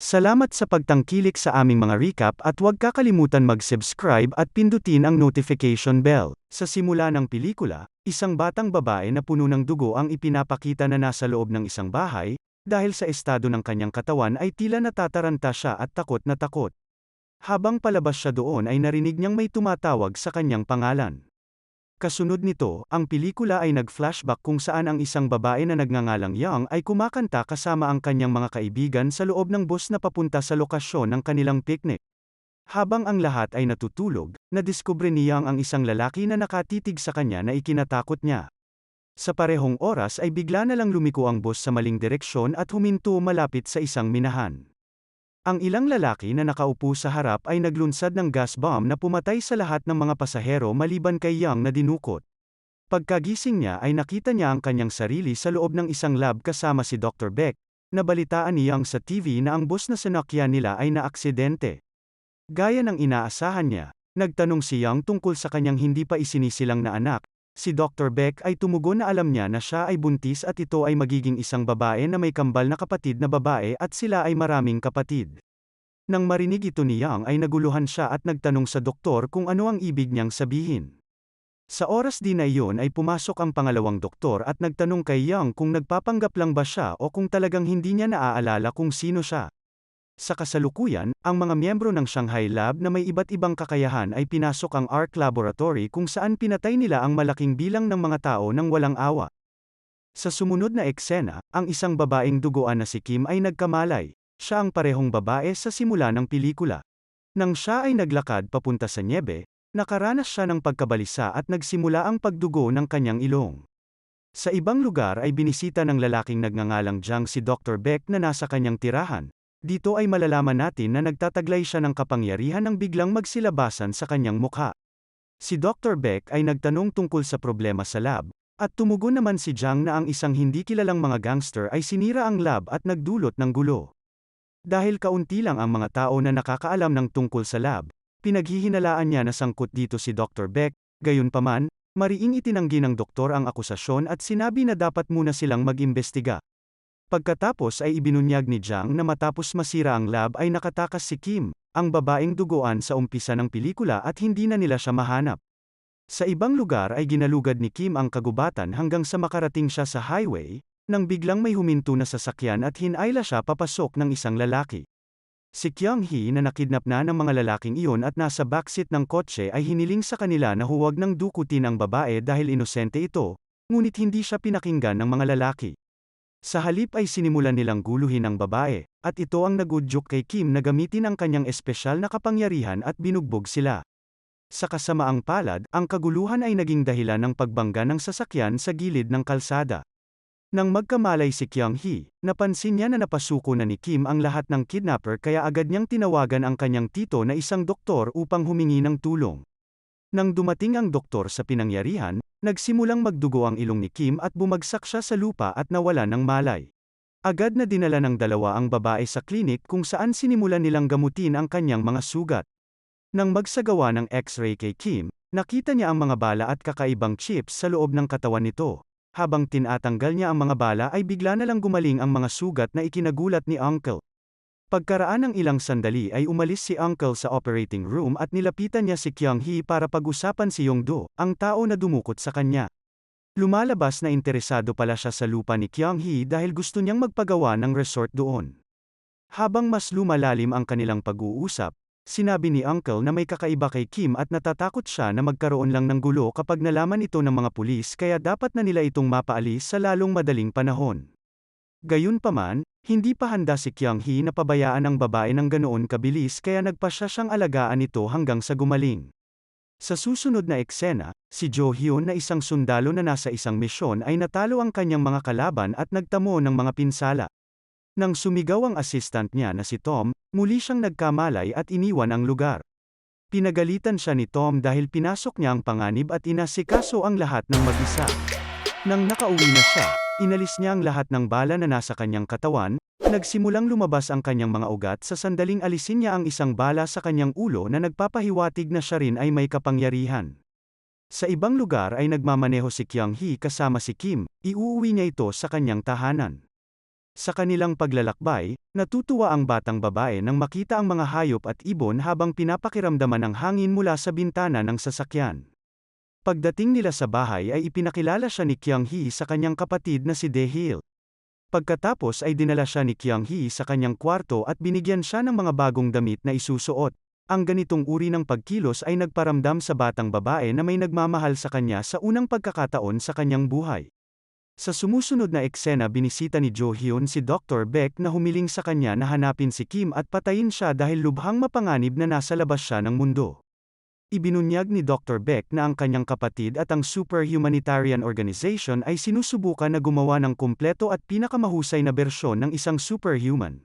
Salamat sa pagtangkilik sa aming mga recap at huwag kakalimutan mag-subscribe at pindutin ang notification bell. Sa simula ng pelikula, isang batang babae na puno ng dugo ang ipinapakita na nasa loob ng isang bahay, dahil sa estado ng kanyang katawan ay tila natataranta siya at takot na takot. Habang palabas siya doon ay narinig niyang may tumatawag sa kanyang pangalan. Kasunod nito, ang pelikula ay nag-flashback kung saan ang isang babae na nagngangalang Young ay kumakanta kasama ang kanyang mga kaibigan sa loob ng bus na papunta sa lokasyon ng kanilang picnic. Habang ang lahat ay natutulog, nadiskubre ni Young ang isang lalaki na nakatitig sa kanya na ikinatakot niya. Sa parehong oras ay bigla na lang lumiko ang bus sa maling direksyon at huminto malapit sa isang minahan. Ang ilang lalaki na nakaupo sa harap ay naglunsad ng gas bomb na pumatay sa lahat ng mga pasahero maliban kay Young na dinukot. Pagkagising niya ay nakita niya ang kanyang sarili sa loob ng isang lab kasama si Dr. Beck. Nabalitaan ni Young sa TV na ang bus na sinakyan nila ay naaksidente. Gaya ng inaasahan niya, nagtanong si Young tungkol sa kanyang hindi pa isinisilang na anak. Si Dr. Beck ay tumugon na alam niya na siya ay buntis at ito ay magiging isang babae na may kambal na kapatid na babae at sila ay maraming kapatid. Nang marinig ito ni Young ay naguluhan siya at nagtanong sa doktor kung ano ang ibig niyang sabihin. Sa oras din na iyon ay pumasok ang pangalawang doktor at nagtanong kay Young kung nagpapanggap lang ba siya o kung talagang hindi niya naaalala kung sino siya. Sa kasalukuyan, ang mga miyembro ng Shanghai Lab na may iba't ibang kakayahan ay pinasok ang ARC Laboratory kung saan pinatay nila ang malaking bilang ng mga tao nang walang awa. Sa sumunod na eksena, ang isang babaeng duguan na si Kim ay nagkamalay. Siya ang parehong babae sa simula ng pelikula. Nang siya ay naglakad papunta sa nyebe, nakaranas siya ng pagkabalisa at nagsimula ang pagdugo ng kanyang ilong. Sa ibang lugar ay binisita ng lalaking nagngangalang Jiang si Dr. Beck na nasa kanyang tirahan. Dito ay malalaman natin na nagtataglay siya ng kapangyarihan nang biglang magsilabasan sa kanyang mukha. Si Dr. Beck ay nagtanong tungkol sa problema sa lab, at tumugon naman si Jiang na ang isang hindi kilalang mga gangster ay sinira ang lab at nagdulot ng gulo. Dahil kaunti lang ang mga tao na nakakaalam ng tungkol sa lab, pinaghihinalaan niya na sangkot dito si Dr. Beck. Gayunpaman, mariing itinanggi ng doktor ang akusasyon at sinabi na dapat muna silang mag-imbestiga. Pagkatapos ay ibinunyag ni Jiang na matapos masira ang lab ay nakatakas si Kim, ang babaeng duguan sa umpisa ng pelikula at hindi na nila siya mahanap. Sa ibang lugar ay ginalugad ni Kim ang kagubatan hanggang sa makarating siya sa highway, nang biglang may huminto na sasakyan at hinayla siya papasok ng isang lalaki. Si Kyung-hee na nakidnap na ng mga lalaking iyon at nasa backseat ng kotse ay hiniling sa kanila na huwag nang dukutin ang babae dahil inosente ito, ngunit hindi siya pinakinggan ng mga lalaki. Sa halip ay sinimulan nilang guluhin ang babae, at ito ang nagudyok kay Kim na gamitin ang kanyang espesyal na kapangyarihan at binugbog sila. Sa kasamaang palad, ang kaguluhan ay naging dahilan ng pagbangga ng sasakyan sa gilid ng kalsada. Nang magkamalay si Kyung-hee, napansin niya na napasuko na ni Kim ang lahat ng kidnapper kaya agad niyang tinawagan ang kanyang tito na isang doktor upang humingi ng tulong. Nang dumating ang doktor sa pinangyarihan, nagsimulang magdugo ang ilong ni Kim at bumagsak siya sa lupa at nawala ng malay. Agad na dinala ng dalawa ang babae sa klinik kung saan sinimulan nilang gamutin ang kanyang mga sugat. Nang magsagawa ng X-ray kay Kim, nakita niya ang mga bala at kakaibang chips sa loob ng katawan nito. Habang tinatanggal niya ang mga bala ay bigla na lang gumaling ang mga sugat na ikinagulat ni Uncle. Pagkaraan ng ilang sandali ay umalis si Uncle sa operating room at nilapitan niya si Kyung-hee para pag-usapan si Yong-do, ang tao na dumukot sa kanya. Lumalabas na interesado pala siya sa lupa ni Kyung-hee dahil gusto niyang magpagawa ng resort doon. Habang mas lumalalim ang kanilang pag-uusap, sinabi ni Uncle na may kakaiba kay Kim at natatakot siya na magkaroon lang ng gulo kapag nalaman ito ng mga pulis kaya dapat na nila itong mapaalis sa lalong madaling panahon. Gayunpaman, hindi pa handa si Kyung-hee na pabayaan ang babae ng ganoon kabilis kaya nagpasya siyang alagaan ito hanggang sa gumaling. Sa susunod na eksena, si Jo Hyun na isang sundalo na nasa isang misyon ay natalo ang kanyang mga kalaban at nagtamo ng mga pinsala. Nang sumigaw ang assistant niya na si Tom, muli siyang nagkamalay at iniwan ang lugar. Pinagalitan siya ni Tom dahil pinasok niya ang panganib at inasikaso ang lahat ng mag-isa. Nang nakauwi na siya, inalis niya ang lahat ng bala na nasa kanyang katawan, nagsimulang lumabas ang kanyang mga ugat sa sandaling alisin niya ang isang bala sa kanyang ulo na nagpapahiwatig na siya rin ay may kapangyarihan. Sa ibang lugar ay nagmamaneho si Kyung-hee kasama si Kim, iuuwi niya ito sa kanyang tahanan. Sa kanilang paglalakbay, natutuwa ang batang babae nang makita ang mga hayop at ibon habang pinapakiramdaman ang hangin mula sa bintana ng sasakyan. Pagdating nila sa bahay ay ipinakilala siya ni Kyung-hee sa kanyang kapatid na si Dae-hil. Pagkatapos ay dinala siya ni Kyung-hee sa kanyang kwarto at binigyan siya ng mga bagong damit na isusuot. Ang ganitong uri ng pagkilos ay nagparamdam sa batang babae na may nagmamahal sa kanya sa unang pagkakataon sa kanyang buhay. Sa sumusunod na eksena binisita ni Jo Hyun si Dr. Baek na humiling sa kanya na hanapin si Kim at patayin siya dahil lubhang mapanganib na nasa labas siya ng mundo. Ibinunyag ni Dr. Baek na ang kanyang kapatid at ang Super Humanitarian Organization ay sinusubukan na gumawa ng kumpleto at pinakamahusay na bersyon ng isang superhuman.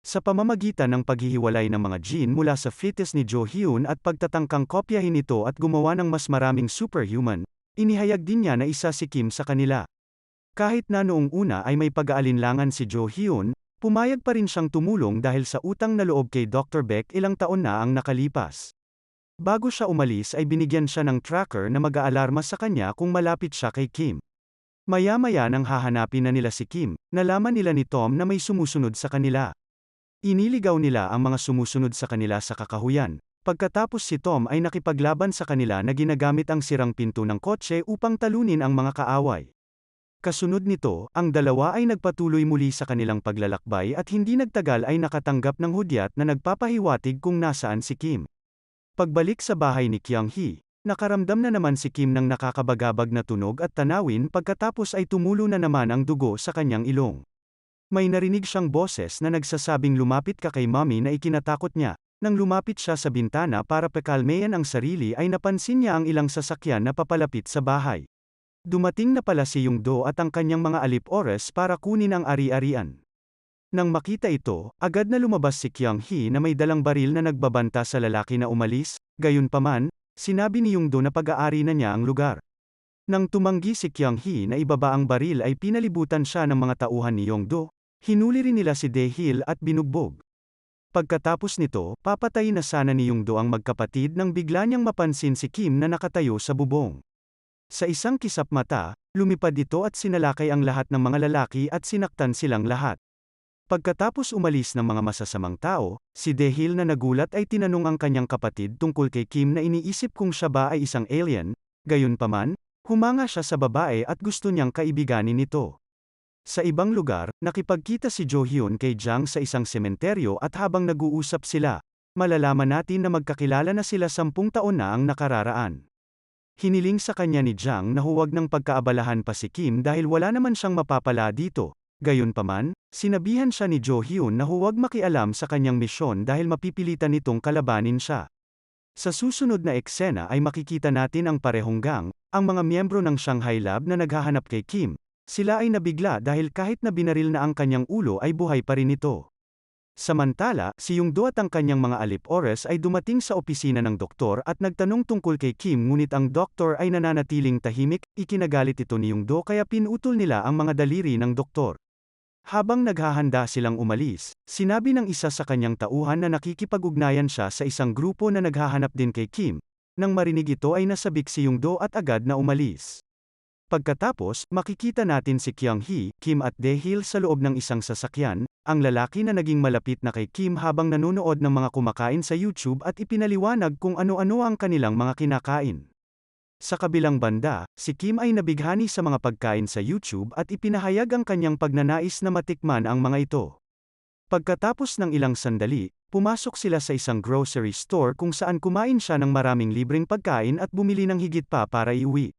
Sa pamamagitan ng paghihiwalay ng mga gene mula sa fetus ni Jo Hyun at pagtatangkang kopyahin ito at gumawa ng mas maraming superhuman, inihayag din niya na isa si Kim sa kanila. Kahit na noong una ay may pag-aalinlangan si Jo Hyun, pumayag pa rin siyang tumulong dahil sa utang na loob kay Dr. Baek ilang taon na ang nakalipas. Bago siya umalis ay binigyan siya ng tracker na mag-aalarma sa kanya kung malapit siya kay Kim. Maya-maya nang hahanapin na nila si Kim, nalaman nila ni Tom na may sumusunod sa kanila. Iniligaw nila ang mga sumusunod sa kanila sa kakahuyan. Pagkatapos si Tom ay nakipaglaban sa kanila na ginamit ang sirang pinto ng kotse upang talunin ang mga kaaway. Kasunod nito, ang dalawa ay nagpatuloy muli sa kanilang paglalakbay at hindi nagtagal ay nakatanggap ng hudyat na nagpapahiwatig kung nasaan si Kim. Pagbalik sa bahay ni Kyung-hee, nakaramdam na naman si Kim ng nakakabagabag na tunog at tanawin pagkatapos ay tumulo na naman ang dugo sa kanyang ilong. May narinig siyang boses na nagsasabing lumapit ka kay mommy na ikinatakot niya. Nang lumapit siya sa bintana para pakalmeyan ang sarili ay napansin niya ang ilang sasakyan na papalapit sa bahay. Dumating na pala si Yongdo at ang kanyang mga alip-ores para kunin ang ari-arian. Nang makita ito, agad na lumabas si Kyung-hee na may dalang baril na nagbabanta sa lalaki na umalis, gayunpaman, sinabi ni Yongdo na pag-aari na niya ang lugar. Nang tumanggi si Kyung-hee na ibaba ang baril ay pinalibutan siya ng mga tauhan ni Yongdo. Hinuli rin nila si Dae-hil at binugbog. Pagkatapos nito, papatayin na sana ni Yongdo ang magkapatid nang bigla niyang mapansin si Kim na nakatayo sa bubong. Sa isang kisap mata, lumipad ito at sinalakay ang lahat ng mga lalaki at sinaktan silang lahat. Pagkatapos umalis ng mga masasamang tao, si Dae-hil na nagulat ay tinanong ang kanyang kapatid tungkol kay Kim na iniisip kung siya ba ay isang alien, gayunpaman, humanga siya sa babae at gusto niyang kaibiganin ito. Sa ibang lugar, nakipagkita si Jo Hyun kay Jang sa isang sementeryo at habang nag-uusap sila, malalaman natin na magkakilala na sila 10 taon na ang nakararaan. Hiniling sa kanya ni Jang na huwag nang pagkaabalahan pa si Kim dahil wala naman siyang mapapala dito. Gayunpaman, sinabihan siya ni Jo Hyun na huwag makialam sa kanyang misyon dahil mapipilitan nitong kalabanin siya. Sa susunod na eksena ay makikita natin ang parehong gang, ang mga miyembro ng Shanghai Lab na naghahanap kay Kim. Sila ay nabigla dahil kahit na binaril na ang kanyang ulo ay buhay pa rin ito. Samantala, si Yongdo at ang kanyang mga alip-ores ay dumating sa opisina ng doktor at nagtanong tungkol kay Kim ngunit ang doktor ay nananatiling tahimik, ikinagalit ito ni Yongdo kaya pinutol nila ang mga daliri ng doktor. Habang naghahanda silang umalis, sinabi ng isa sa kanyang tauhan na nakikipag-ugnayan siya sa isang grupo na naghahanap din kay Kim. Nang marinig ito ay nasabik si Yongdo at agad na umalis. Pagkatapos, makikita natin si Kyung-hee, Kim at Dae-hil sa loob ng isang sasakyan, ang lalaki na naging malapit na kay Kim habang nanonood ng mga kumakain sa YouTube at ipinaliwanag kung ano-ano ang kanilang mga kinakain. Sa kabilang banda, si Kim ay nabighani sa mga pagkain sa YouTube at ipinahayag ang kanyang pagnanais na matikman ang mga ito. Pagkatapos ng ilang sandali, pumasok sila sa isang grocery store kung saan kumain siya ng maraming libreng pagkain at bumili ng higit pa para iuwi.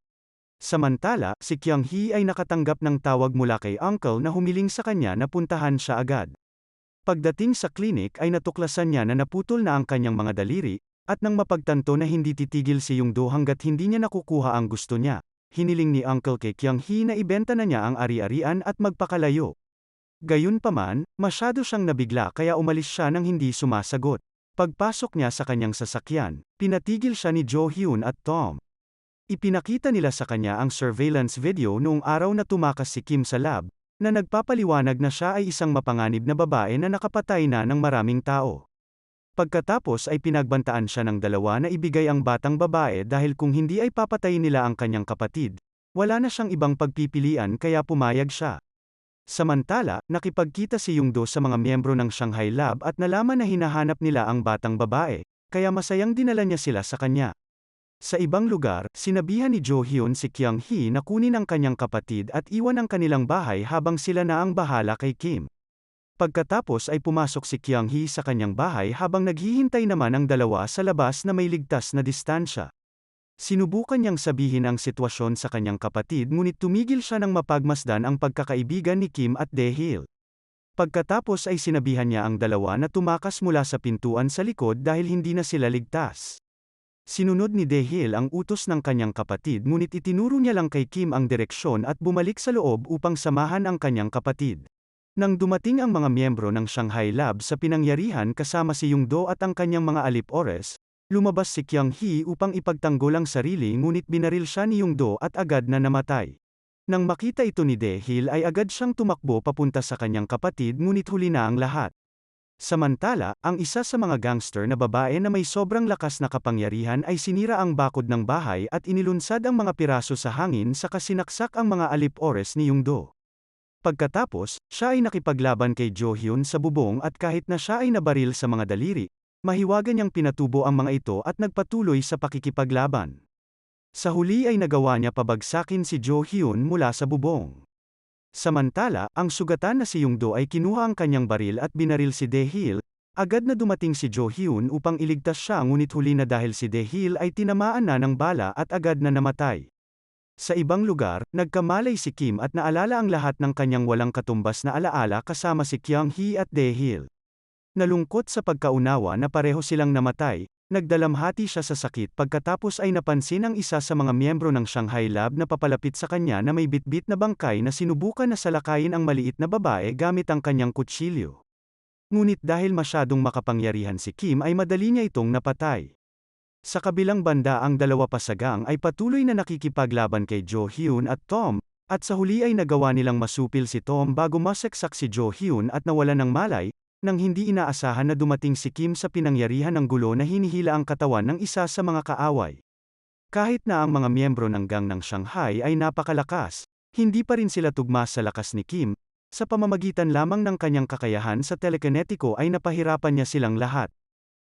Samantala, si Kyung-hee ay nakatanggap ng tawag mula kay uncle na humiling sa kanya na puntahan siya agad. Pagdating sa klinik ay natuklasan niya na naputol na ang kanyang mga daliri, at nang mapagtanto na hindi titigil si Yongdo hanggat hindi niya nakukuha ang gusto niya, hiniling ni uncle kay Kyung-hee na ibenta na niya ang ari-arian at magpakalayo. Gayunpaman, masyado siyang nabigla kaya umalis siya nang hindi sumasagot. Pagpasok niya sa kanyang sasakyan, pinatigil siya ni Jo Hyun at Tom. Ipinakita nila sa kanya ang surveillance video noong araw na tumakas si Kim sa lab, na nagpapaliwanag na siya ay isang mapanganib na babae na nakapatay na ng maraming tao. Pagkatapos ay pinagbantaan siya ng dalawa na ibigay ang batang babae dahil kung hindi ay papatayin nila ang kanyang kapatid, wala na siyang ibang pagpipilian kaya pumayag siya. Samantala, nakipagkita si Yungdo sa mga miyembro ng Shanghai Lab at nalaman na hinahanap nila ang batang babae, kaya masayang dinala niya sila sa kanya. Sa ibang lugar, sinabihan ni Jo Hyun si Kyung Hee na kunin ang kanyang kapatid at iwan ang kanilang bahay habang sila na ang bahala kay Kim. Pagkatapos ay pumasok si Kyung Hee sa kanyang bahay habang naghihintay naman ang dalawa sa labas na may ligtas na distansya. Sinubukan niyang sabihin ang sitwasyon sa kanyang kapatid ngunit tumigil siya nang mapagmasdan ang pagkakaibigan ni Kim at Dae-hil. Pagkatapos ay sinabihan niya ang dalawa na tumakas mula sa pintuan sa likod dahil hindi na sila ligtas. Sinunod ni Dae-hil ang utos ng kanyang kapatid ngunit itinuro niya lang kay Kim ang direksyon at bumalik sa loob upang samahan ang kanyang kapatid. Nang dumating ang mga miyembro ng Shanghai Lab sa pinangyarihan kasama si Yungdo at ang kanyang mga alip-ores, lumabas si Kyung Hee upang ipagtanggol ang sarili ngunit binaril siya ni Yungdo at agad na namatay. Nang makita ito ni Dae-hil ay agad siyang tumakbo papunta sa kanyang kapatid ngunit huli na ang lahat. Samantala, ang isa sa mga gangster na babae na may sobrang lakas na kapangyarihan ay sinira ang bakod ng bahay at inilunsad ang mga piraso sa hangin saka sinaksak ang mga alip-ores ni Yungdo. Pagkatapos, siya ay nakipaglaban kay Jo Hyun sa bubong at kahit na siya ay nabaril sa mga daliri, mahiwagan niyang pinatubo ang mga ito at nagpatuloy sa pakikipaglaban. Sa huli ay nagawa niya pabagsakin si Jo Hyun mula sa bubong. Samantala, ang sugatan na si Yungdo ay kinuha ang kanyang baril at binaril si Dae-hil, agad na dumating si Jo Hyun upang iligtas siya ngunit huli na dahil si Dae-hil ay tinamaan na ng bala at agad na namatay. Sa ibang lugar, nagkamalay si Kim at naalala ang lahat ng kanyang walang katumbas na alaala kasama si Kyung Hee at Dae-hil. Nalungkot sa pagkaunawa na pareho silang namatay, nagdalamhati siya sa sakit pagkatapos ay napansin ang isa sa mga miyembro ng Shanghai Lab na papalapit sa kanya na may bitbit na bangkay na sinubukan na salakayin ang maliit na babae gamit ang kanyang kutsilyo. Ngunit dahil masyadong makapangyarihan si Kim ay madali niya itong napatay. Sa kabilang banda ang dalawa pasagang ay patuloy na nakikipaglaban kay Jo Hyun at Tom, at sa huli ay nagawa nilang masupil si Tom bago masaksak si Jo Hyun at nawalan ng malay, nang hindi inaasahan na dumating si Kim sa pinangyarihan ng gulo na hinihila ang katawan ng isa sa mga kaaway. Kahit na ang mga miyembro ng gang ng Shanghai ay napakalakas, hindi pa rin sila tugma sa lakas ni Kim, sa pamamagitan lamang ng kanyang kakayahan sa telekinetiko ay napahirapan niya silang lahat.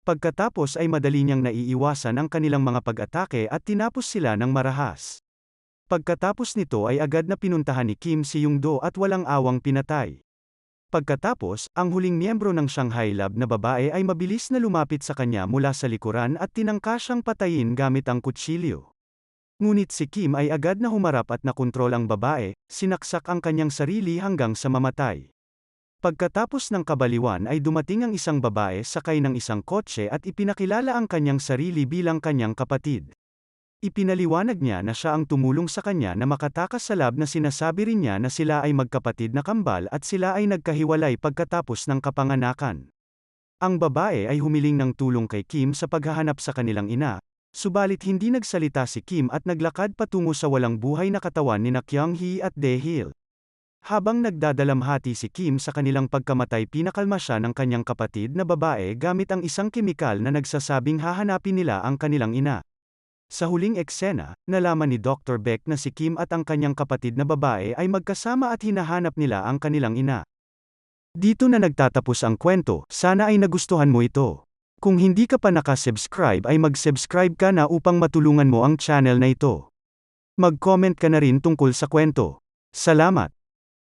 Pagkatapos ay madali niyang naiiwasan ang kanilang mga pag-atake at tinapos sila ng marahas. Pagkatapos nito ay agad na pinuntahan ni Kim si Yungdo at walang awang pinatay. Pagkatapos, ang huling miyembro ng Shanghai Lab na babae ay mabilis na lumapit sa kanya mula sa likuran at tinangka siyang patayin gamit ang kutsilyo. Ngunit si Kim ay agad na humarap at nakontrol ang babae, sinaksak ang kanyang sarili hanggang sa mamatay. Pagkatapos ng kabaliwan ay dumating ang isang babae sakay ng isang kotse at ipinakilala ang kanyang sarili bilang kanyang kapatid. Ipinaliwanag niya na siya ang tumulong sa kanya na makatakas sa lab na sinasabi rin niya na sila ay magkapatid na kambal at sila ay nagkahiwalay pagkatapos ng kapanganakan. Ang babae ay humiling ng tulong kay Kim sa paghahanap sa kanilang ina, subalit hindi nagsalita si Kim at naglakad patungo sa walang buhay na katawan ni Kyung Hee at Dae-hil. Habang nagdadalamhati si Kim sa kanilang pagkamatay pinakalma siya ng kanyang kapatid na babae gamit ang isang kemikal na nagsasabing hahanapin nila ang kanilang ina. Sa huling eksena, nalaman ni Dr. Beck na si Kim at ang kanyang kapatid na babae ay magkasama at hinahanap nila ang kanilang ina. Dito na nagtatapos ang kwento, sana ay nagustuhan mo ito. Kung hindi ka pa nakasubscribe ay mag-subscribe ka na upang matulungan mo ang channel na ito. Mag-comment ka na rin tungkol sa kwento. Salamat!